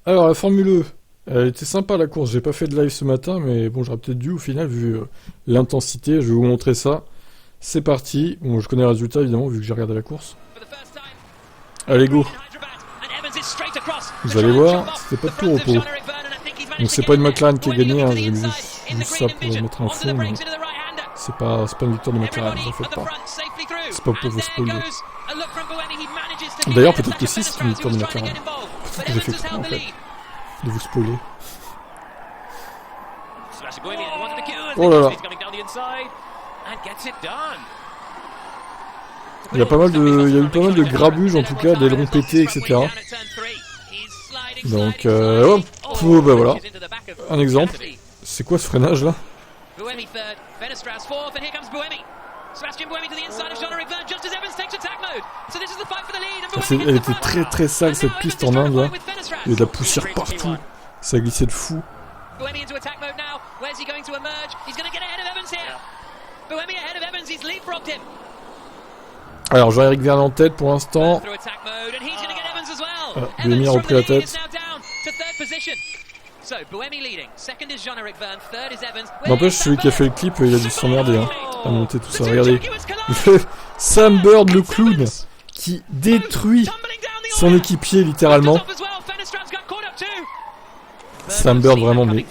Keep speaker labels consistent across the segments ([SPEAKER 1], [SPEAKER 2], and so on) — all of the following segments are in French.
[SPEAKER 1] Alors, la Formule E, elle était sympa la course. J'ai pas fait de live ce matin, mais bon, j'aurais peut-être dû au final, vu l'intensité. Je vais vous montrer ça. C'est parti. Bon, je connais le résultat évidemment, vu que j'ai regardé la course. Allez, go. Vous allez voir, c'était pas de tout repos. Donc, c'est pas une McLaren qui a gagné, hein. J'ai juste ça pour mettre un fond, mais c'est pas une victoire de McLaren, vous en faites pas. C'est pas pour vous spoiler. D'ailleurs, peut-être que si, c'est une victoire de McLaren. Peut-être que j'ai fait exprès en fait de vous spoiler. Oh là là. Il y a eu pas mal de grabuges en tout cas, d'ailerons pétés, etc. Donc, hop, bah voilà. Un exemple. C'est quoi ce freinage là? Elle était très très sale cette piste en Inde là. Il y a de la poussière partout. Ça glissait de fou. Alors Jean-Éric Vergne en tête pour l'instant. Buemi a repris la tête. N'empêche, celui qui a fait le clip, il a dû s'emmerder hein, à monter tout ça. Regardez. Sam Bird le clown qui détruit son équipier littéralement. Sam Bird vraiment, mais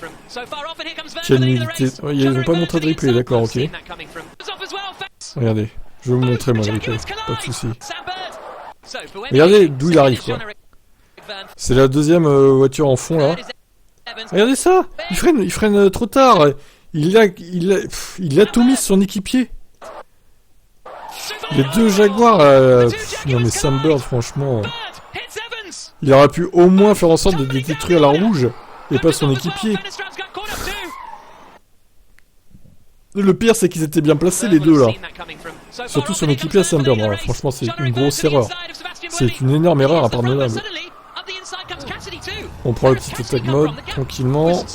[SPEAKER 1] quelle nullité. Ils n'ont pas montré de replay, d'accord, ok. Regardez, je vais vous montrer moi le replay, pas de soucis. Regardez d'où il arrive quoi. C'est la deuxième voiture en fond là. Regardez ça, il freine trop tard. Il atomise son équipier. Les deux Jaguars, non mais Sam Bird franchement, il aurait pu au moins faire en sorte de détruire la rouge et pas son équipier. Le pire c'est qu'ils étaient bien placés les deux là. Surtout son équipier à Sam Bird. Alors, franchement c'est une grosse erreur. C'est une énorme erreur impardonnable. On prend le petit attack mode tranquillement.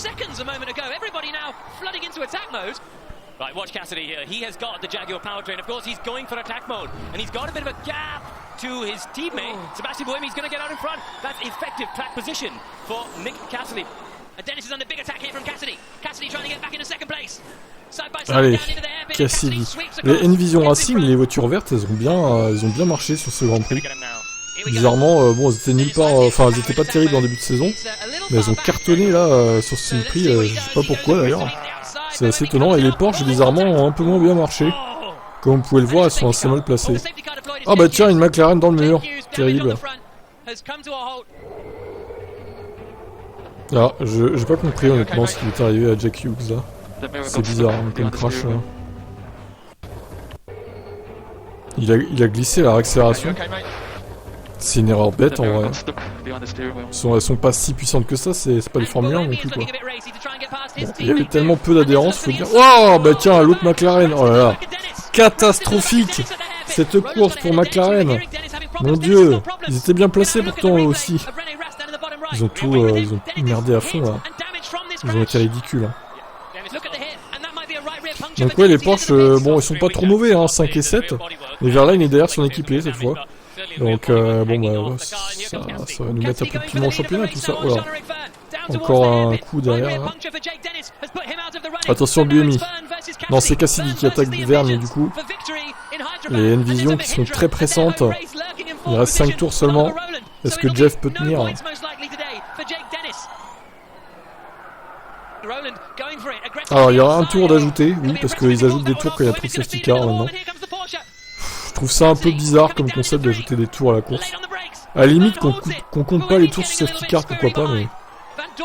[SPEAKER 2] Right, watch Cassidy here. He has got the Jaguar powertrain. Of course, he's going for attack mode. And he's got a bit of a gap to his teammate. Sebastian Buemi is going to get out in front. That's effective track position for Nick Cassidy. And Dennis is under big attack here from Cassidy. Cassidy trying to get back into second place.
[SPEAKER 1] Allez, Cassidy. Les Envision Racing, les voitures vertes, elles ont bien marché sur ce Grand Prix. Bizarrement, bon, elles étaient nulle part, enfin, elles étaient pas terribles en début de saison. Mais elles ont cartonné là sur ce Prix, je sais pas pourquoi d'ailleurs. C'est assez étonnant, et les Porsche bizarrement ont un peu moins bien marché. Comme vous pouvez le voir, elles sont assez mal placées. Ah bah tiens, une McLaren dans le mur. Terrible. Ah, j'ai pas compris honnêtement ce qui est arrivé à Jack Hughes là. C'est bizarre hein, comme crash là. Il a glissé la réaccélération. C'est une erreur bête en vrai. Elles sont pas si puissantes que ça, c'est pas des Formule 1 non plus quoi. Bon, il y avait tellement peu d'adhérence, faut dire. Oh bah tiens, l'autre McLaren, oh là là. Catastrophique cette course pour McLaren. Mon dieu, ils étaient bien placés pourtant eux aussi. Ils ont merdé à fond là. Ils ont été ridicules. Hein. Donc ouais, les Porsche, bon, ils sont pas trop mauvais, hein, 5 et 7. Mais Verlaine est derrière son équipier cette fois. Donc bon bah ça va nous mettre un peu de piment au championnat tout ça. Voilà. Encore un coup derrière. Là. Attention Buemi. Non, c'est Cassidy qui attaque Vergne du coup. Les Envision qui sont très pressantes. Il reste 5 tours seulement. Est-ce que Jeff peut tenir? Alors il y aura un tour d'ajouter, oui, parce qu'ils ajoutent des tours quand il y a trop de safety car maintenant. Je trouve ça un peu bizarre comme concept d'ajouter des tours à la course. À la limite qu'on compte pas les tours sur safety car, pourquoi pas, mais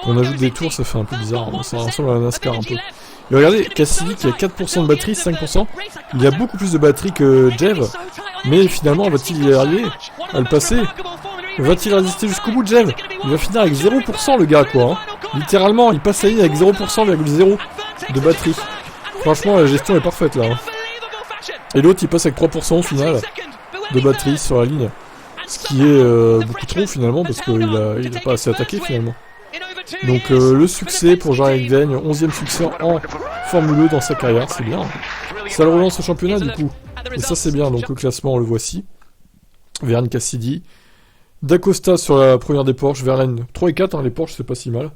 [SPEAKER 1] qu'on ajoute des tours ça fait un peu bizarre, ça ressemble à la NASCAR un peu. Et regardez, Cassidy qui a 4% de batterie, 5%, il a beaucoup plus de batterie que Jeff, mais finalement va-t-il y arriver à le passer? Va-t-il résister jusqu'au bout de Jeff? Il va finir avec 0% le gars quoi, hein. Littéralement, il passe la ligne avec 0,0% de batterie. Franchement, la gestion est parfaite là. Hein. Et l'autre, il passe avec 3% au final de batterie sur la ligne. Ce qui est beaucoup trop finalement, parce qu'il a pas assez attaqué finalement. Donc le succès pour Jean-Éric Vergne, 11e succès en Formule 1 dans sa carrière, c'est bien. Ça le relance au championnat du coup. Et ça c'est bien, donc le classement, le voici. Vergne, Cassidy. D'Acosta sur la première des Porsche, Verlaine 3 et 4, hein, les Porsche c'est pas si mal.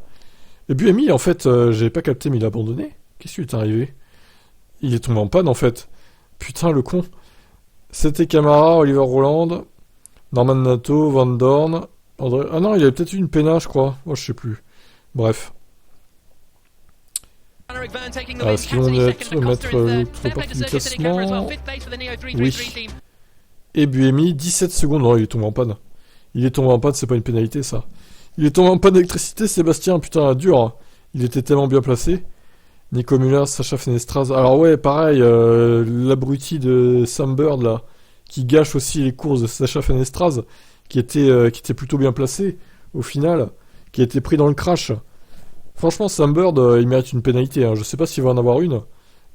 [SPEAKER 1] Et Buemi, en fait, j'avais pas capté, mais il a abandonné. Qu'est-ce qui lui est arrivé? Il est tombé en panne, en fait. Putain, le con. C'était Camara, Oliver Roland, Norman Nato, Van Dorn, André... Ah non, il avait peut-être eu une pénale, je crois. Moi, je sais plus. Bref. Est-ce qu'ils vont mettre l'autre partie du classement? Oui. Et Buemi, 17 secondes. Non, il est tombé en panne. Il est tombé en panne, c'est pas une pénalité, ça. Il est tombé en panne d'électricité, Sébastien. Putain, dur. Hein. Il était tellement bien placé. Nico Müller, Sacha Fenestraz. Alors ouais, pareil, l'abruti de Sam Bird, là, qui gâche aussi les courses de Sacha Fenestraz, qui était plutôt bien placé, au final, qui a été pris dans le crash. Franchement, Sam Bird, il mérite une pénalité. Hein. Je sais pas s'il va en avoir une,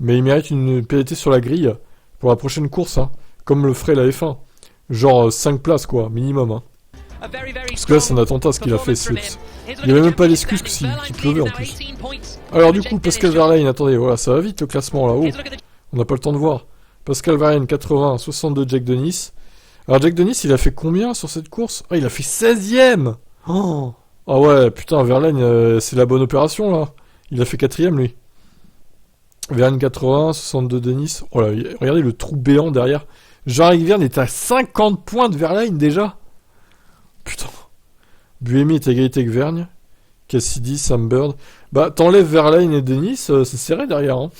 [SPEAKER 1] mais il mérite une pénalité sur la grille pour la prochaine course, hein, comme le ferait la F1. Genre 5 places, quoi, minimum. Hein. Parce que là, c'est un attentat ce qu'il a fait, Slips. Il n'y avait même pas d'excuse qu'il pleuvait en plus. Alors du coup, Pascal Wehrlein, attendez, voilà, ça va vite le classement là-haut. On n'a pas le temps de voir. Pascal Wehrlein, 80, 62 Jack Dennis. Alors Jack Dennis, il a fait combien sur cette course? Ah, il a fait 16ème. Oh. Ah ouais, putain, Wehrlein, c'est la bonne opération là. Il a fait 4ème lui. Wehrlein 80, 62 Dennis. Oh là, regardez le trou béant derrière. Jean-Eric Vergne est à 50 points de Wehrlein déjà. Putain. Buemi est à égalité avec Vergne. Cassidy, Sam Bird. Bah, t'enlèves Wehrlein et Dennis, c'est serré derrière. Hein.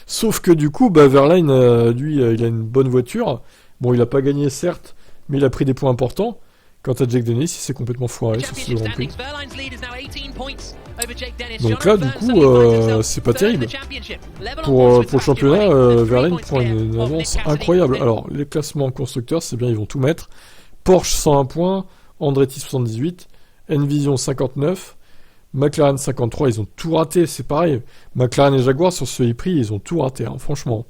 [SPEAKER 1] Sauf que du coup, bah, Wehrlein, lui, il a une bonne voiture. Bon, il a pas gagné, certes, mais il a pris des points importants. Quant à Jack Dennis, il s'est complètement foiré sur ce Grand Prix. Donc là, du coup, c'est pas terrible. Pour le championnat, Wehrlein prend une avance incroyable. Alors, les classements constructeurs, c'est bien, ils vont tout mettre. Porsche 101 points, Andretti 78, Envision 59, McLaren 53, ils ont tout raté, c'est pareil. McLaren et Jaguar sur ce prix, ils ont tout raté, hein, franchement.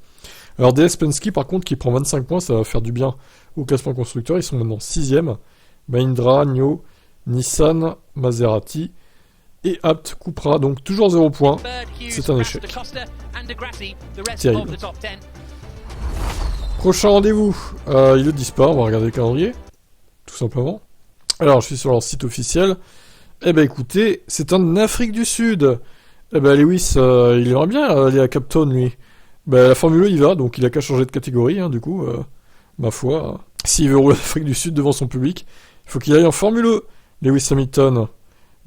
[SPEAKER 1] Alors DS Penske par contre qui prend 25 points, ça va faire du bien au classement constructeur, ils sont maintenant 6ème. Mahindra, Nio, Nissan, Maserati et Abt Cupra, donc toujours 0 points. C'est un échec. Terrible. Prochain rendez-vous, ils le disent pas, on va regarder le calendrier, tout simplement. Alors je suis sur leur site officiel. Eh ben écoutez, c'est en Afrique du Sud. Eh ben Lewis, il aimerait bien aller à Cape Town lui. Ben la Formule 1 il va, donc il a qu'à changer de catégorie, hein, du coup, ma foi. S'il veut rouler en Afrique du Sud devant son public, il faut qu'il aille en Formule 1, Lewis Hamilton.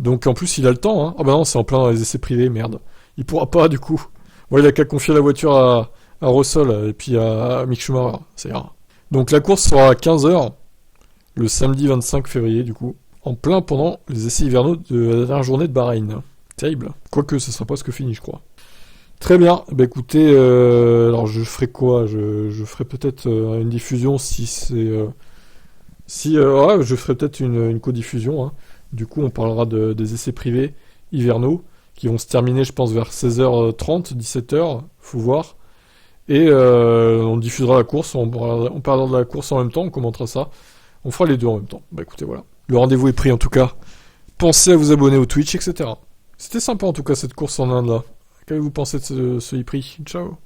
[SPEAKER 1] Donc en plus il a le temps, hein. Ah bah non, c'est en plein dans les essais privés, merde. Il pourra pas du coup. Bon, il a qu'à confier la voiture à Russell et puis à Mick Schumacher, c'est rare. Donc la course sera à 15h, le samedi 25 février du coup. En plein pendant les essais hivernaux de la dernière journée de Bahreïn. Terrible. Quoique, ça sera presque fini, je crois. Très bien. Bah écoutez, alors je ferai quoi? Je ferai peut-être une diffusion si c'est... ouais, je ferai peut-être une codiffusion. Hein. Du coup, on parlera des essais privés hivernaux qui vont se terminer, je pense, vers 16h30, 17h. Faut voir. Et on diffusera la course. On parlera de la course en même temps. On commentera ça. On fera les deux en même temps. Bah écoutez, voilà. Le rendez-vous est pris en tout cas. Pensez à vous abonner au Twitch, etc. C'était sympa en tout cas cette course en Inde là. Qu'avez-vous pensé de ce e-prix? Ciao.